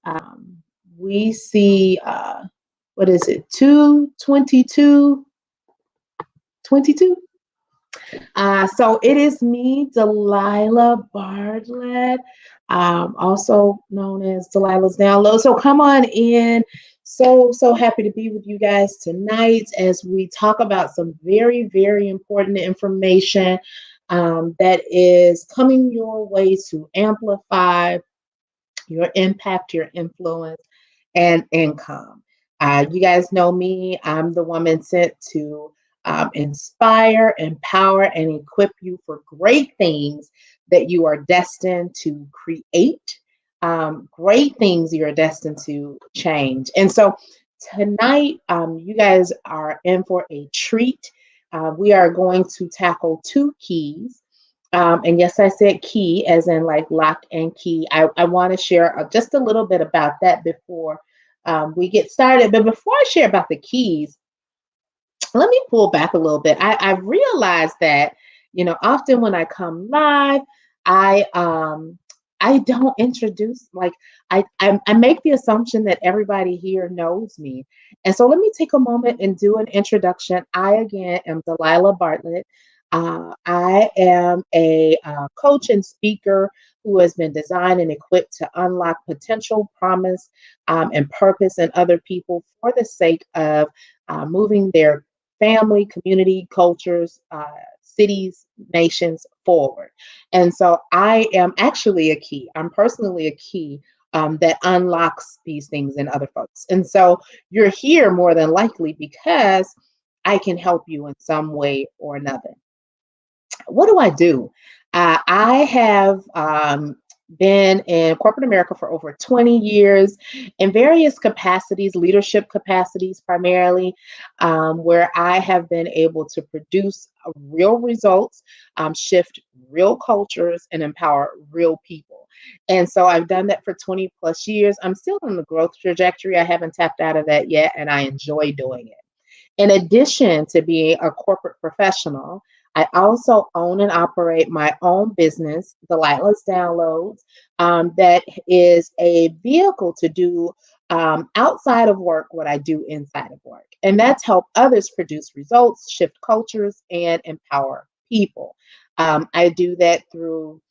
Um, we see, what is it, 222, 22? So it is me, Delilah Bartlett, also known as Delilah's Download. So come on in. So happy to be with you guys tonight as we talk about some very, very important information that is coming your way to amplify your impact, your influence, and income. You guys know me. I'm the woman sent to inspire, empower, and equip you for great things that you are destined to create, great things you are destined to change. And so tonight, you guys are in for a treat. We are going to tackle two keys. And yes, I said key as in like lock and key. I want to share just a little bit about that before we get started. But before I share about the keys, let me pull back a little bit. I realized that, often when I come live, I I don't introduce I make the assumption that everybody here knows me. And so let me take a moment and do an introduction. I again am Delilah Bartlett. I am a coach and speaker who has been designed and equipped to unlock potential, promise, and purpose in other people for the sake of moving their family, community, cultures, cities, nations forward. And so I am actually a key. I'm personally a key that unlocks these things in other folks. And so you're here more than likely because I can help you in some way or another. What do I do? I have been in corporate America for over 20 years in various capacities, leadership capacities primarily, where I have been able to produce real results, shift real cultures, and empower real people. And so I've done that for 20 plus years. I'm still on the growth trajectory. I haven't tapped out of that yet, and I enjoy doing it. In addition to being a corporate professional, I also own and operate my own business, Delilah's Downloads, that is a vehicle to do outside of work what I do inside of work. And that's help others produce results, shift cultures, and empower people. I do that through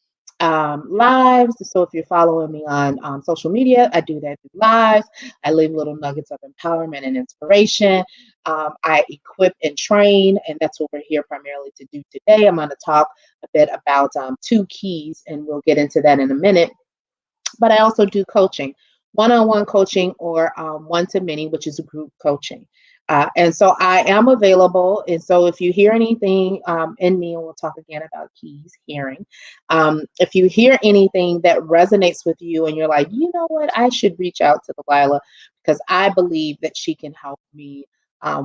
lives. So if you're following me on social media, I do that through lives. I leave little nuggets of empowerment and inspiration. I equip and train, and that's what we're here primarily to do today. I'm going to talk a bit about two keys, and we'll get into that in a minute. But I also do coaching, one-on-one coaching or one-to-many, which is group coaching. And so I am available. And so if you hear anything in me, and we'll talk again about keys, hearing, if you hear anything that resonates with you and you're like, you know what, I should reach out to Delilah because I believe that she can help me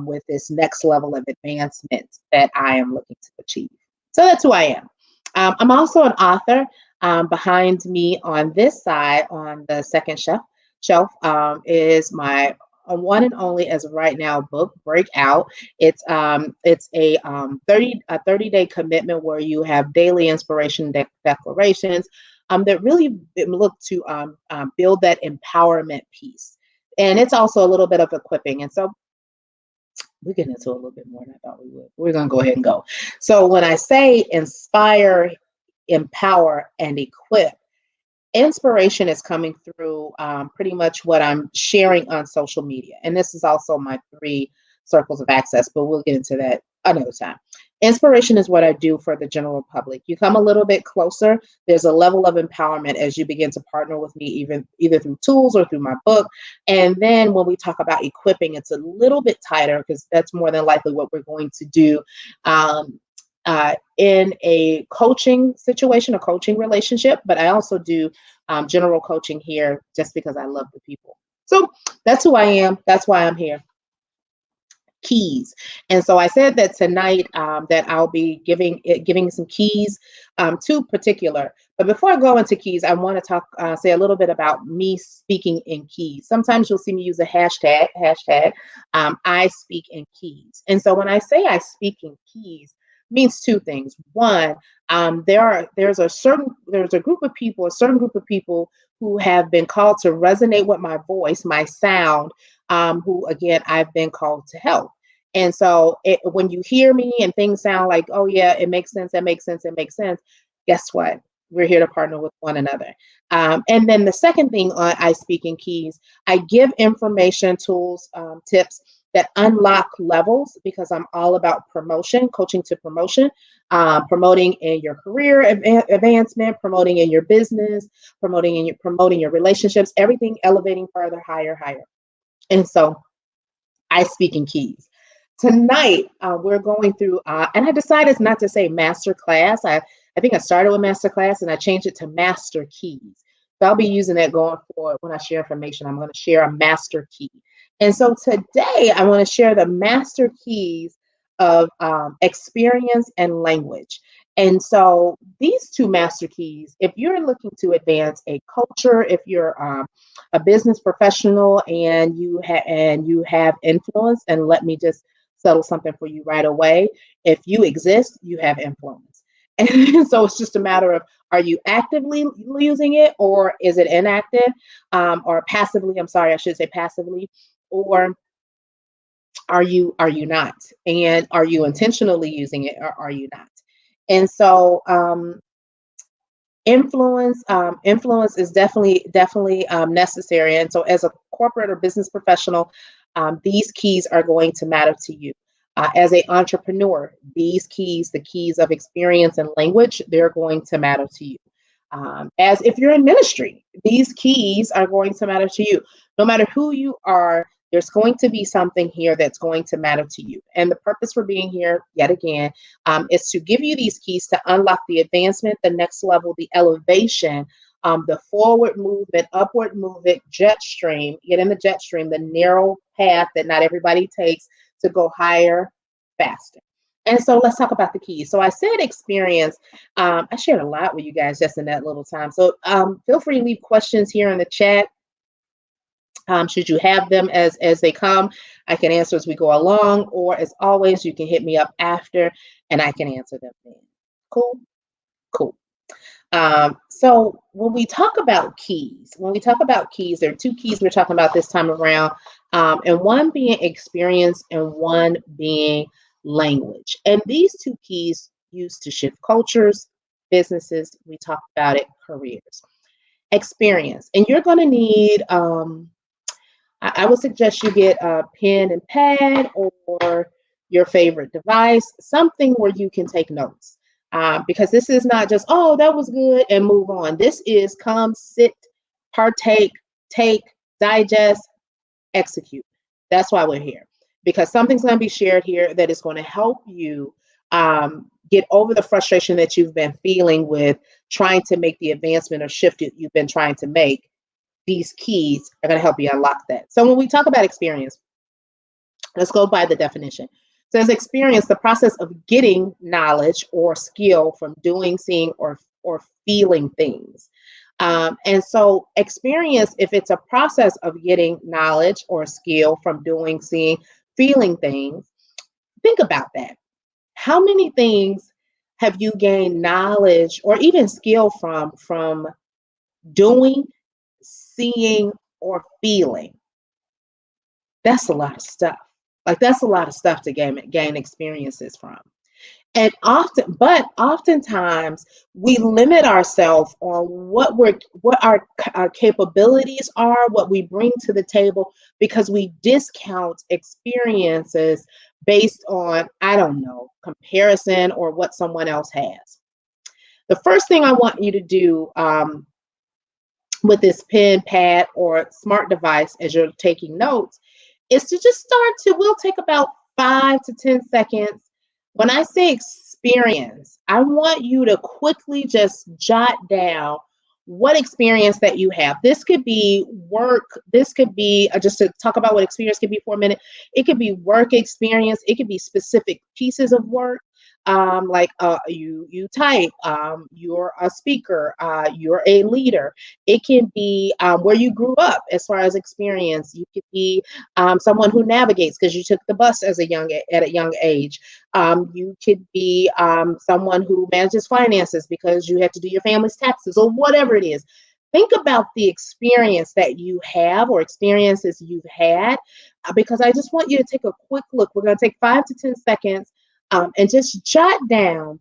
with this next level of advancement that I am looking to achieve. So that's who I am. I'm also an author. Behind me on this side, on the second shelf, is my one and only as of right now book Breakout. It's a 30-day commitment where you have daily inspiration declarations that really look to build that empowerment piece. And it's also a little bit of equipping. And so we're getting into a little bit more than I thought we would. We're going to go ahead and go. So when I say inspire, empower, and equip, inspiration is coming through pretty much what I'm sharing on social media. And this is also my 3 circles of access, but we'll get into that another time. Inspiration is what I do for the general public. You come a little bit closer, there's a level of empowerment as you begin to partner with me, either through tools or through my book. And then when we talk about equipping, it's a little bit tighter because that's more than likely what we're going to do in a coaching situation, a coaching relationship, but I also do general coaching here just because I love the people. So that's who I am. That's why I'm here. Keys. And so I said that tonight that I'll be giving some keys to particular. But before I go into keys, I want to say a little bit about me speaking in keys. Sometimes you'll see me use a hashtag I speak in keys. And so when I say I speak in keys, means two things. One, there's a group of people, a certain group of people who have been called to resonate with my voice, my sound, who again I've been called to help. And so when you hear me and things sound like, oh yeah, it makes sense, that makes sense, it makes sense. Guess what? We're here to partner with one another. And then the second thing on I Speak in Keys, I give information, tools, tips that unlock levels because I'm all about promotion, coaching to promotion, promoting in your career advancement, promoting in your business, promoting your relationships, everything elevating further, higher, higher. And so I Speak in Keys. Tonight, we're going through, and I decided not to say master class. I think I started with master class and I changed it to master keys. So I'll be using that going forward when I share information. I'm going to share a master key. And so today, I want to share the master keys of experience and language. And so these two master keys, if you're looking to advance a culture, if you're a business professional and you have influence, and let me just settle something for you right away. If you exist, you have influence. And so it's just a matter of, are you actively using it, or is it inactive, or passively? I'm sorry, I should say passively, or are you not? And are you intentionally using it, or are you not? And so influence is definitely necessary. And so as a corporate or business professional, these keys are going to matter to you. As an entrepreneur, these keys, the keys of experience and language, they're going to matter to you. As if you're in ministry, these keys are going to matter to you. No matter who you are, there's going to be something here that's going to matter to you. And the purpose for being here, yet again, is to give you these keys to unlock the advancement, the next level, the elevation, the forward movement, upward movement, jet stream, get in the jet stream, the narrow path that not everybody takes to go higher, faster. And so let's talk about the keys. So I said experience. I shared a lot with you guys just in that little time. So feel free to leave questions here in the chat. Should you have them as they come, I can answer as we go along, or as always, you can hit me up after and I can answer them then. Cool? Cool. So when we talk about keys, there are two keys we're talking about this time around, and one being experience and one being language. And these two keys used to shift cultures, businesses, we talked about it, careers. Experience. And you're going to need, I would suggest you get a pen and pad or your favorite device, something where you can take notes. Because this is not just, oh, that was good and move on. This is come, sit, partake, take, digest, execute. That's why we're here. Because something's going to be shared here that is going to help you get over the frustration that you've been feeling with trying to make the advancement or shift that you've been trying to make. These keys are going to help you unlock that. So when we talk about experience, let's go by the definition. So as experience, the process of getting knowledge or skill from doing, seeing, or feeling things. And so experience, if it's a process of getting knowledge or skill from doing, seeing, feeling things, think about that. How many things have you gained knowledge or even skill from doing, seeing, or feeling? That's a lot of stuff. Like that's a lot of stuff to gain experiences from. And oftentimes we limit ourselves on what our capabilities are, what we bring to the table, because we discount experiences based on, I don't know, comparison or what someone else has. The first thing I want you to do with this pen, pad, or smart device as you're taking notes is to just we'll take about 5 to 10 seconds. When I say experience, I want you to quickly just jot down what experience that you have. This could be work. This could be just to talk about what experience could be for a minute. It could be work experience. It could be specific pieces of work. you type, you're a speaker, you're a leader. It can be where you grew up as far as experience. You could be someone who navigates because you took the bus at a young age. You could be someone who manages finances because you had to do your family's taxes or whatever it is. Think about the experience that you have or experiences you've had, because I just want you to take a quick look. We're going to take 5 to 10 seconds and just jot down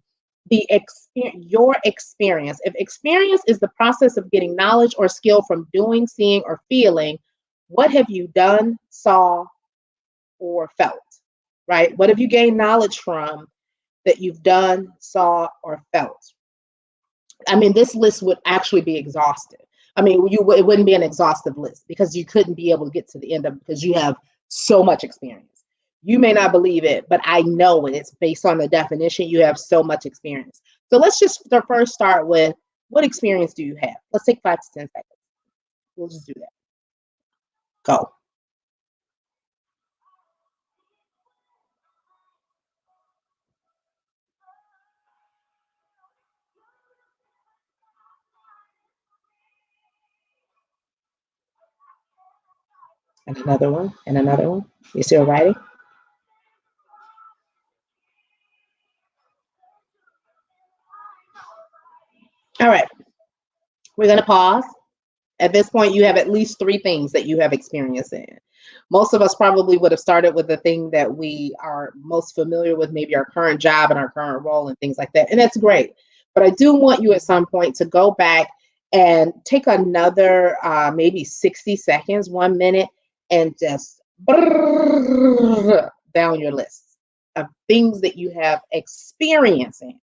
your experience. If experience is the process of getting knowledge or skill from doing, seeing, or feeling, what have you done, saw, or felt? Right? What have you gained knowledge from that you've done, saw, or felt? I mean, this list would actually be exhaustive. I mean, it wouldn't be an exhaustive list because you couldn't be able to get to the end of it because you have so much experience. You may not believe it, but I know it. It's based on the definition. You have so much experience. So let's just first start with, what experience do you have? Let's take 5 to 10 seconds. We'll just do that. Go. And another one, and another one. You still writing? All right. We're going to pause. At this point, you have at least 3 things that you have experience in. Most of us probably would have started with the thing that we are most familiar with, maybe our current job and our current role and things like that. And that's great. But I do want you at some point to go back and take another maybe 60 seconds, 1 minute, and just down your list of things that you have experience in.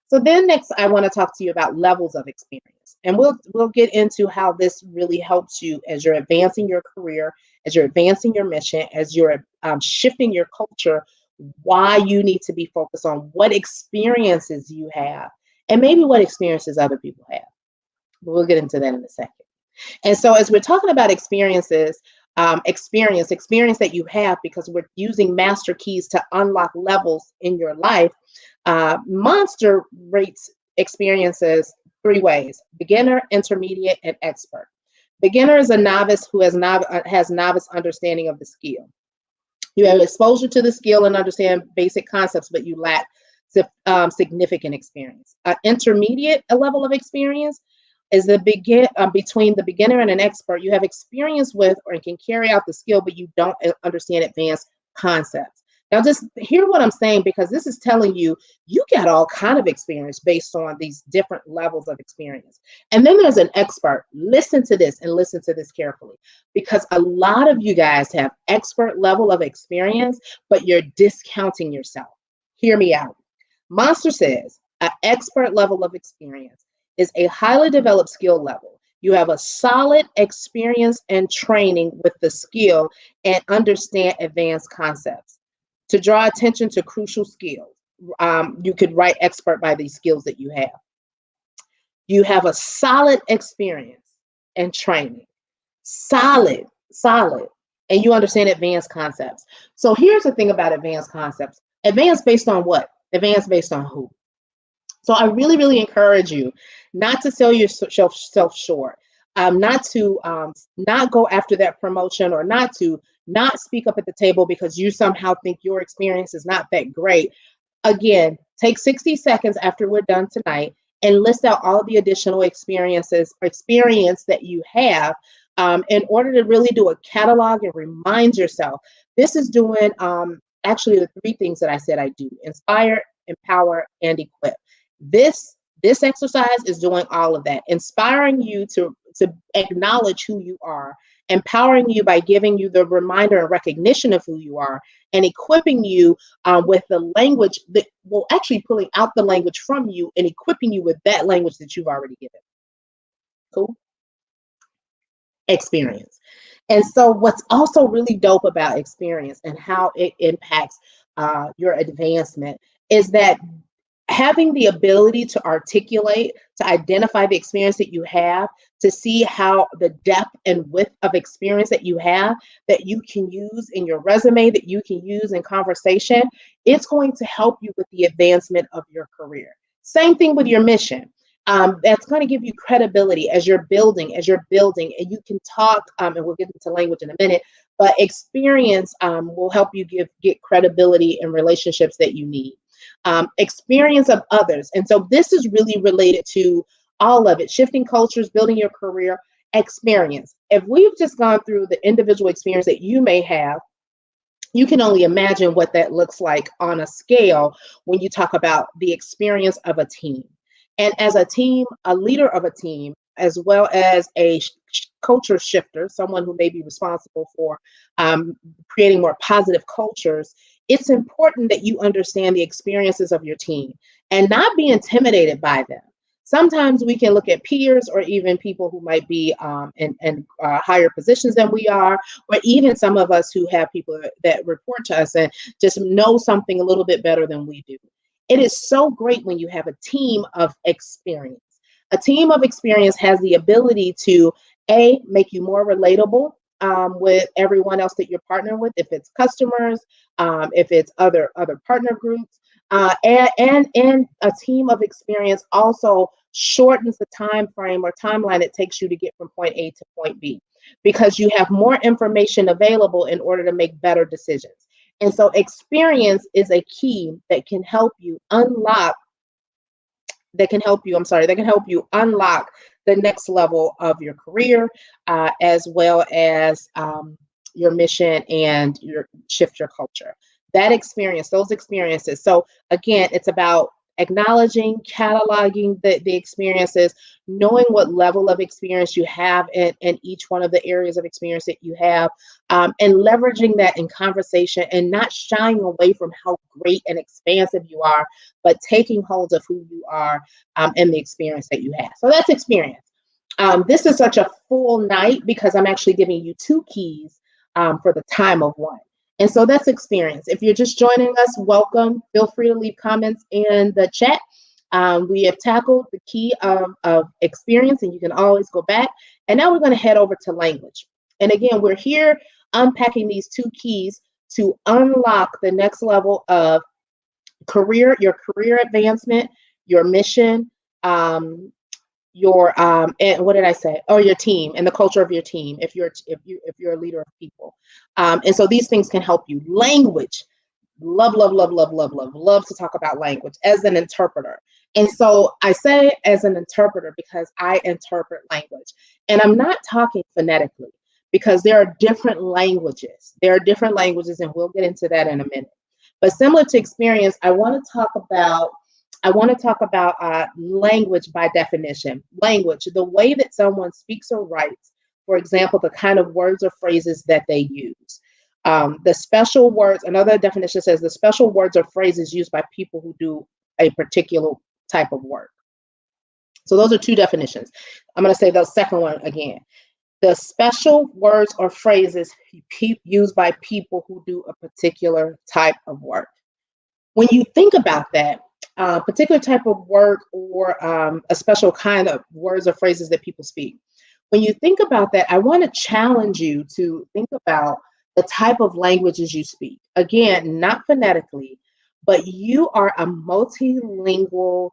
So then next, I want to talk to you about levels of experience. And we'll get into how this really helps you as you're advancing your career, as you're advancing your mission, as you're shifting your culture, why you need to be focused on what experiences you have and maybe what experiences other people have. But we'll get into that in a second. And so as we're talking about experiences, experience that you have, because we're using master keys to unlock levels in your life. Monster rates experiences 3 ways: beginner, intermediate, and expert. Beginner is a novice who has novice understanding of the skill. You have exposure to the skill and understand basic concepts, but you lack significant experience. Intermediate, a level of experience, is between the beginner and an expert. You have experience with or can carry out the skill, but you don't understand advanced concepts. Now, just hear what I'm saying, because this is telling you you got all kind of experience based on these different levels of experience. And then there's an expert. Listen to this and listen to this carefully, because a lot of you guys have expert level of experience, but you're discounting yourself. Hear me out. Monster says an expert level of experience is a highly developed skill level. You have a solid experience and training with the skill and understand advanced concepts. To draw attention to crucial skills, you could write expert by these skills that you have. You have a solid experience and training. Solid, and you understand advanced concepts. So here's the thing about advanced concepts. Advanced based on what? Advanced based on who? So I really, really encourage you not to sell yourself short, not to not go after that promotion, or not to not speak up at the table because you somehow think your experience is not that great. Again, take 60 seconds after we're done tonight and list out all the additional experience that you have, in order to really do a catalog and remind yourself. This is doing actually the 3 things that I said I do: inspire, empower, and equip. This exercise is doing all of that, inspiring you to acknowledge who you are, empowering you by giving you the reminder and recognition of who you are, and equipping you with the language that will actually pulling out the language from you and equipping you with that language that you've already given. Cool? Experience. And so what's also really dope about experience and how it impacts your advancement is that having the ability to articulate, to identify the experience that you have, to see how the depth and width of experience that you have that you can use in your resume, that you can use in conversation, it's going to help you with the advancement of your career. Same thing with your mission. That's going to give you credibility as you're building, and you can talk, and we'll get into language in a minute, but experience will help you get credibility in relationships that you need. Experience of others. And so this is really related to all of it, shifting cultures, building your career, experience. If we've just gone through the individual experience that you may have, you can only imagine what that looks like on a scale when you talk about the experience of a team. And as a team, a leader of a team, as well as a culture shifter, someone who may be responsible for creating more positive cultures, it's important that you understand the experiences of your team and not be intimidated by them. Sometimes we can look at peers or even people who might be in higher positions than we are, or even some of us who have people that report to us and just know something a little bit better than we do. It is so great when you have a team of experience. A team of experience has the ability to, make you more relatable with everyone else that you're partnering with, if it's customers, if it's other partner groups. And a team of experience also shortens the time frame or timeline it takes you to get from point A to point B, because you have more information available in order to make better decisions. And so experience is a key that can help you unlock the next level of your career, as well as your mission and shift your culture. That experience, those experiences. So again, it's about acknowledging, cataloging the experiences, knowing what level of experience you have in each one of the areas of experience that you have, and leveraging that in conversation and not shying away from how great and expansive you are, but taking hold of who you are and the experience that you have. So that's experience. This is such a full night because I'm actually giving you 2 keys for the time of one. And so that's experience. If you're just joining us, welcome. Feel free to leave comments in the chat. We have tackled the key of experience, and you can always go back. And now we're going to head over to language. And again, we're here unpacking these 2 keys to unlock the next level of your career advancement, your mission, and what did I say? Oh, your team and the culture of your team. If you're a leader of people, and so these things can help you. Language, love to talk about language as an interpreter. And so I say as an interpreter because I interpret language, and I'm not talking phonetically because there are different languages. There are different languages, and we'll get into that in a minute. But similar to experience, I want to talk about language by definition. Language, the way that someone speaks or writes, for example, the kind of words or phrases that they use. The special words, another definition says the special words or phrases used by people who do a particular type of work. So those are 2 definitions. I'm going to say the second one again. The special words or phrases used by people who do a particular type of work. When you think about that, particular type of work or a special kind of words or phrases that people speak. When you think about that, I want to challenge you to think about the type of languages you speak. Again, not phonetically, but you are a multilingual,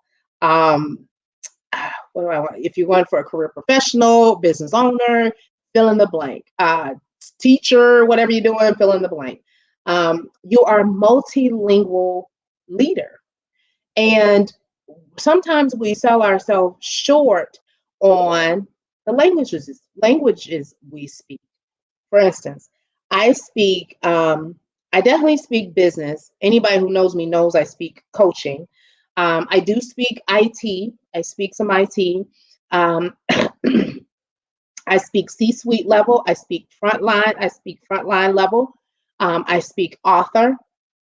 what do I want? If you're going for a career professional, business owner, fill in the blank, teacher, whatever you're doing, fill in the blank. You are a multilingual leader. And sometimes we sell ourselves short on the languages we speak. For instance, I definitely speak business. Anybody who knows me knows I speak coaching. I do speak IT. I speak some IT. I speak C-suite level. I speak frontline. I speak frontline level. I speak author.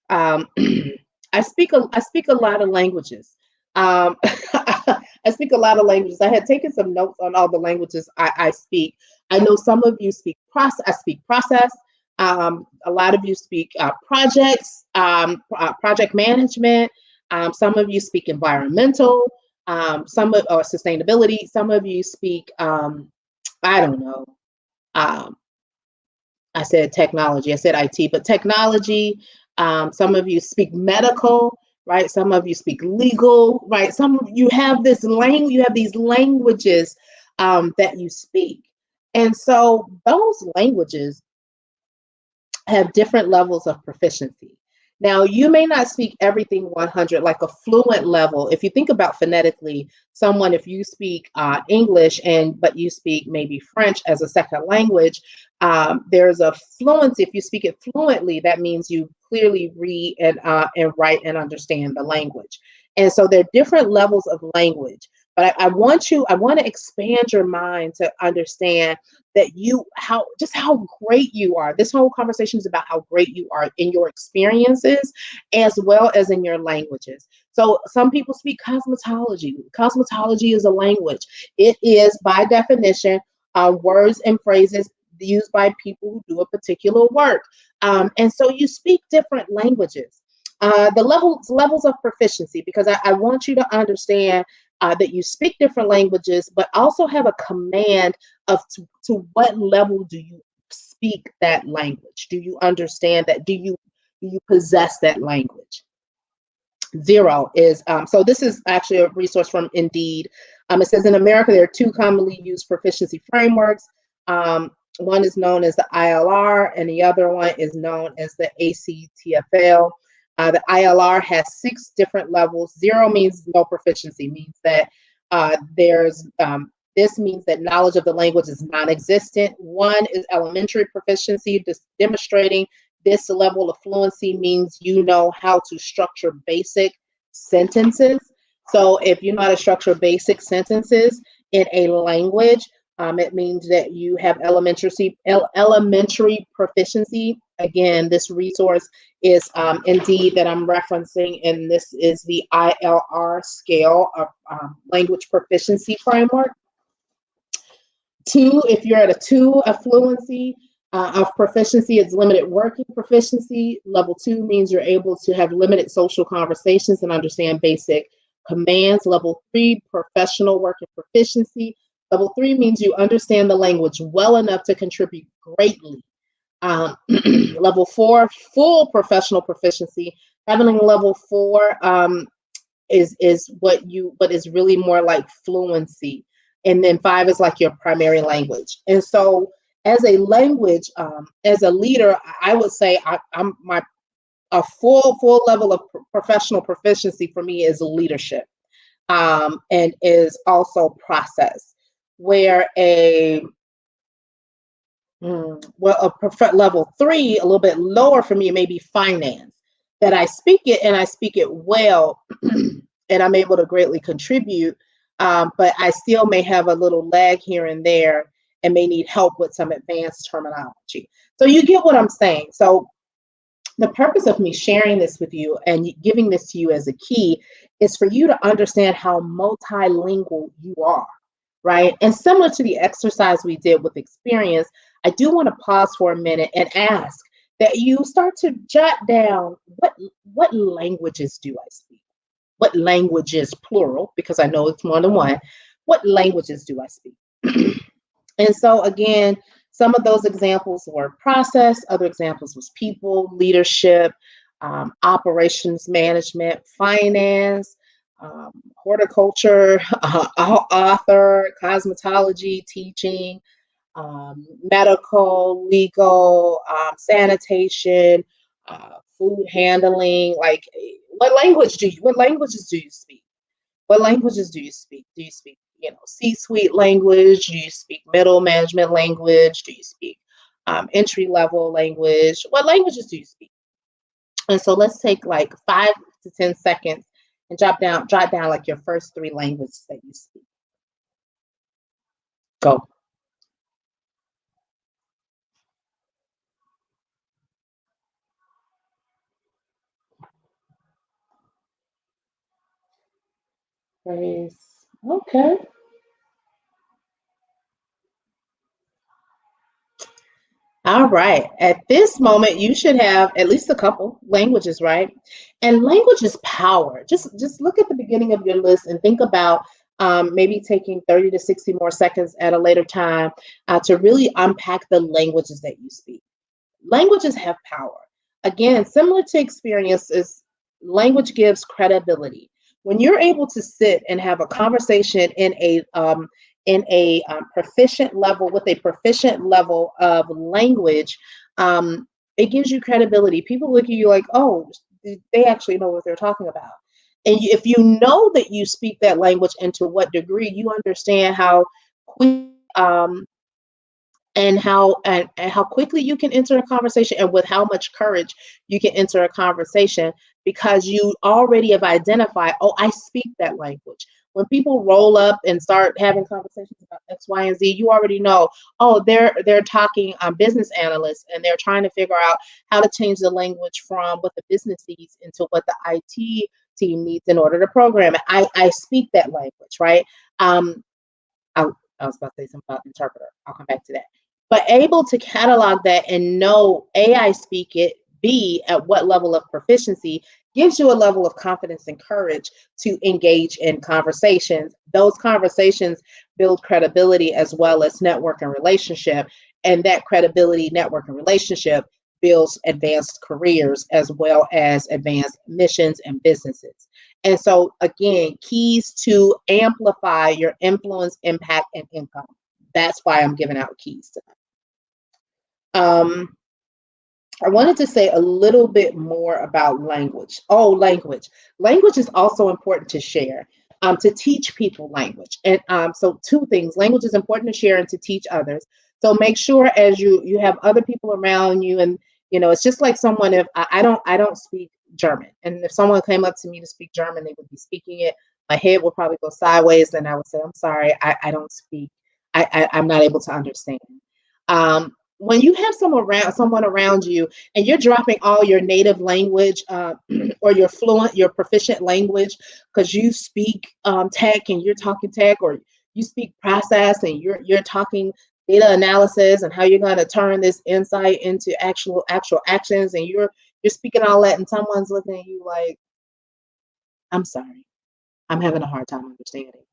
I speak a lot of languages. I speak a lot of languages. I had taken some notes on all the languages I speak. I know some of you speak process. I speak process. A lot of you speak projects, project management. Some of you speak environmental, or sustainability. Some of you speak, I don't know. Um, I said technology. I said IT, but technology. Some of you speak medical, right? Some of you speak legal, right? Some of you have this language. You have these languages that you speak, and so those languages have different levels of proficiency. Now, you may not speak everything 100, like a fluent level. If you think about phonetically, someone, if you speak English but you speak maybe French as a second language, there's a fluency. If you speak it fluently, that means you clearly read and write and understand the language. And so there are different levels of language. But I want to expand your mind to understand that how great you are. This whole conversation is about how great you are in your experiences as well as in your languages. So some people speak cosmetology. Cosmetology is a language. It is by definition words and phrases used by people who do a particular work. And so you speak different languages. The levels of proficiency, because I want you to understand that you speak different languages, but also have a command of to what level do you speak that language? Do you understand that? Do you possess that language? Zero is so this is actually a resource from Indeed. It says in America there are two commonly used proficiency frameworks. One is known as the ILR and the other one is known as the ACTFL. The ILR has 6 different levels. Zero means no proficiency, means that this means that knowledge of the language is non-existent. 1 is elementary proficiency, demonstrating this level of fluency means you know how to structure basic sentences. So if you know how to structure basic sentences in a language, it means that you have elementary proficiency. Again, this resource is Indeed that I'm referencing, and this is the ILR scale of language proficiency framework. 2, if you're at a 2 of fluency, of proficiency, it's limited working proficiency. Level 2 means you're able to have limited social conversations and understand basic commands. Level 3, professional working proficiency. Level 3 means you understand the language well enough to contribute greatly. Level 4, full professional proficiency. Having level 4 is what is really more like fluency. And then 5 is like your primary language. And so as a language, as a leader, I would say a full level of professional proficiency for me is leadership, and is also process. Where level 3, a little bit lower for me, may be finance. That I speak it and I speak it well, and I'm able to greatly contribute, but I still may have a little lag here and there and may need help with some advanced terminology. So you get what I'm saying. So the purpose of me sharing this with you and giving this to you as a key is for you to understand how multilingual you are, right? And similar to the exercise we did with experience, I do want to pause for a minute and ask that you start to jot down what languages do I speak? What languages, plural, because I know it's more than one, what languages do I speak? And so again, some of those examples were process, other examples was people, leadership, operations management, finance, horticulture, author, cosmetology, teaching, medical, legal, sanitation, food handling. Like, what languages do you speak? What languages do you speak? Do you speak, C-suite language? Do you speak middle management language? Do you speak entry level language? What languages do you speak? And so let's take like 5 to 10 seconds and jot down like your first 3 languages that you speak. Go. Praise. Okay. All right. At this moment, you should have at least a couple languages, right? And language is power. Just look at the beginning of your list and think about maybe taking 30 to 60 more seconds at a later time to really unpack the languages that you speak. Languages have power. Again, similar to experiences, language gives credibility. When you're able to sit and have a conversation in a proficient level with a proficient level of language, it gives you credibility. People look at you like, oh, they actually know what they're talking about. And if you know that you speak that language and to what degree, you understand how quick and how quickly you can enter a conversation and with how much courage you can enter a conversation because you already have identified, oh, I speak that language. When people roll up and start having conversations about X, Y, and Z, you already know, oh, they're talking business analysts and they're trying to figure out how to change the language from what the business needs into what the IT team needs in order to program it. I speak that language, right? I, I was about to say something about interpreter. I'll come back to that. But able to catalog that and know A, I speak it, B, at what level of proficiency gives you a level of confidence and courage to engage in conversations. Those conversations build credibility as well as network and relationship. And that credibility, network, and relationship builds advanced careers as well as advanced missions and businesses. And so, again, keys to amplify your influence, impact, and income. That's why I'm giving out keys tonight. I wanted to say a little bit more about language. Oh, language. Language is also important to share, to teach people language. And so two things, language is important to share and to teach others. So make sure as you have other people around you, and it's just like someone, if I don't speak German, and if someone came up to me to speak German, they would be speaking it. My head would probably go sideways, and I would say, I'm sorry, I don't speak. I'm not able to understand. When you have someone around you and you're dropping all your native language or your proficient language because you speak tech and you're talking tech, or you speak process and you're talking data analysis and how you're going to turn this insight into actual actions, and you're speaking all that, and someone's looking at you like, I'm sorry, I'm having a hard time understanding.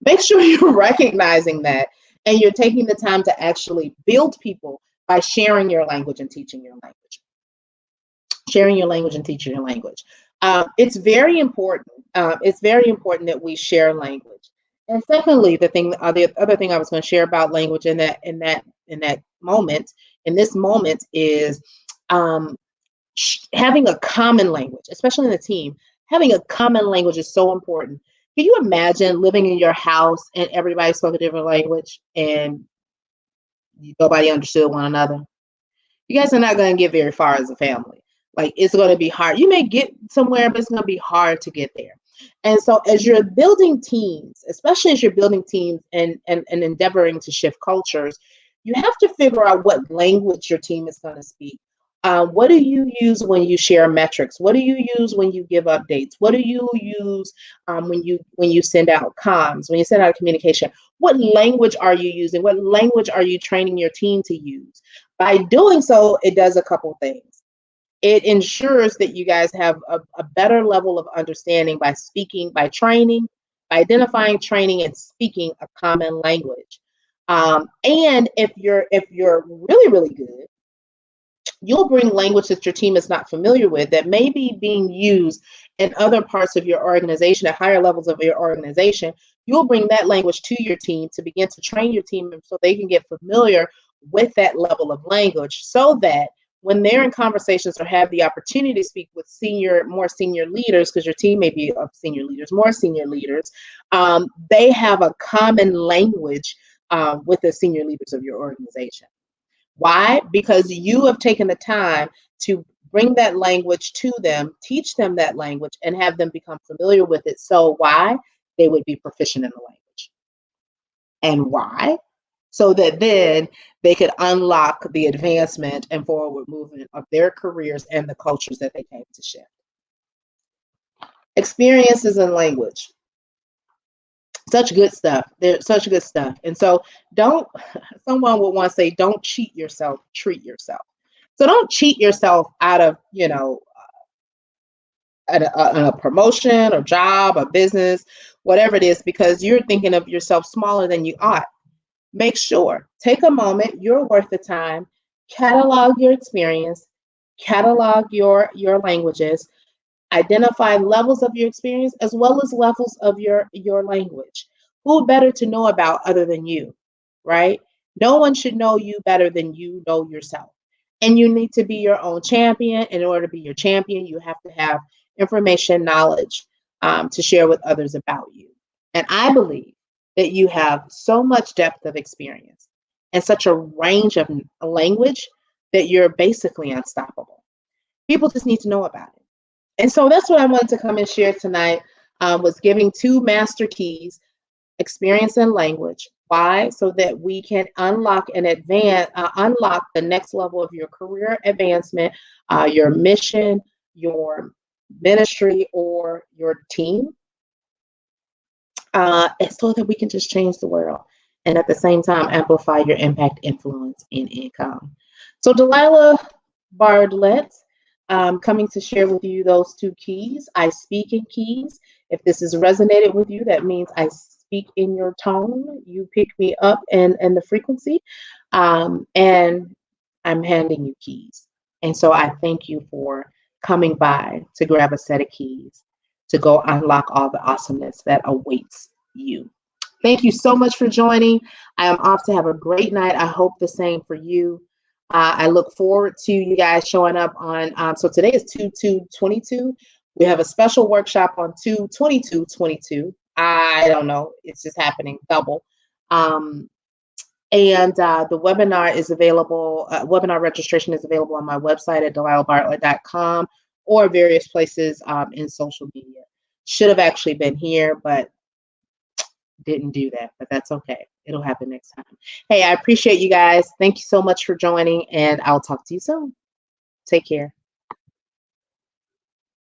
Make sure you're recognizing that and you're taking the time to actually build people by sharing your language and teaching your language. Sharing your language and teaching your language. It's very important. It's very important that we share language. And secondly, the other thing I was going to share about language in that moment, in this moment, is um, having a common language, especially in the team. Having a common language is so important. Can you imagine living in your house and everybody spoke a different language and nobody understood one another? You guys are not going to get very far as a family. Like, it's going to be hard. You may get somewhere, but it's going to be hard to get there. And so as you're building teams, especially as you're building teams and endeavoring to shift cultures, you have to figure out what language your team is going to speak. What do you use when you share metrics? What do you use when you give updates? What do you use when you send out comms, when you send out communication? What language are you using? What language are you training your team to use? By doing so, it does a couple things. It ensures that you guys have a better level of understanding by speaking, by training, by identifying, training, and speaking a common language. And if you're really, really good, you'll bring language that your team is not familiar with that may be being used in other parts of your organization, at higher levels of your organization. You'll bring that language to your team to begin to train your team so they can get familiar with that level of language, so that when they're in conversations or have the opportunity to speak with more senior leaders, because your team may be of senior leaders, more senior leaders, they have a common language with the senior leaders of your organization. Why? Because you have taken the time to bring that language to them, teach them that language, and have them become familiar with it. So why? They would be proficient in the language. And why? So that then they could unlock the advancement and forward movement of their careers and the cultures that they came to shift. Experiences in language. Such good stuff. There's such good stuff. And so don't, someone would want to say, don't cheat yourself, treat yourself. So don't cheat yourself out of, a promotion or job or business, whatever it is, because you're thinking of yourself smaller than you ought. Make sure, take a moment, you're worth the time, catalog your experience, catalog your languages, identify levels of your experience as well as levels of your language. Who better to know about other than you, right? No one should know you better than you know yourself. And you need to be your own champion. In order to be your champion, you have to have information, knowledge to share with others about you. And I believe that you have so much depth of experience and such a range of language that you're basically unstoppable. People just need to know about it. And so that's what I wanted to come and share tonight, was giving two master keys, experience and language. Why? So that we can unlock and unlock the next level of your career advancement, your mission, your ministry, or your team, and so that we can just change the world. And at the same time, amplify your impact, influence, and income. So Delilah Bartlett, coming to share with you those two keys. I speak in keys. If this has resonated with you, that means I speak in your tone. You pick me up and the frequency, and I'm handing you keys. And so I thank you for coming by to grab a set of keys to go unlock all the awesomeness that awaits you. Thank you so much for joining. I am off to have a great night. I hope the same for you. I look forward to you guys showing up on, so today is 2/2/22. We have a special workshop on 2/22/22. I don't know, it's just happening double. And the webinar is available, webinar registration is available on my website at delilahbartlett.com or various places in social media. Should have actually been here, but didn't do that, but that's okay. It'll happen next time. Hey, I appreciate you guys. Thank you so much for joining, and I'll talk to you soon. Take care.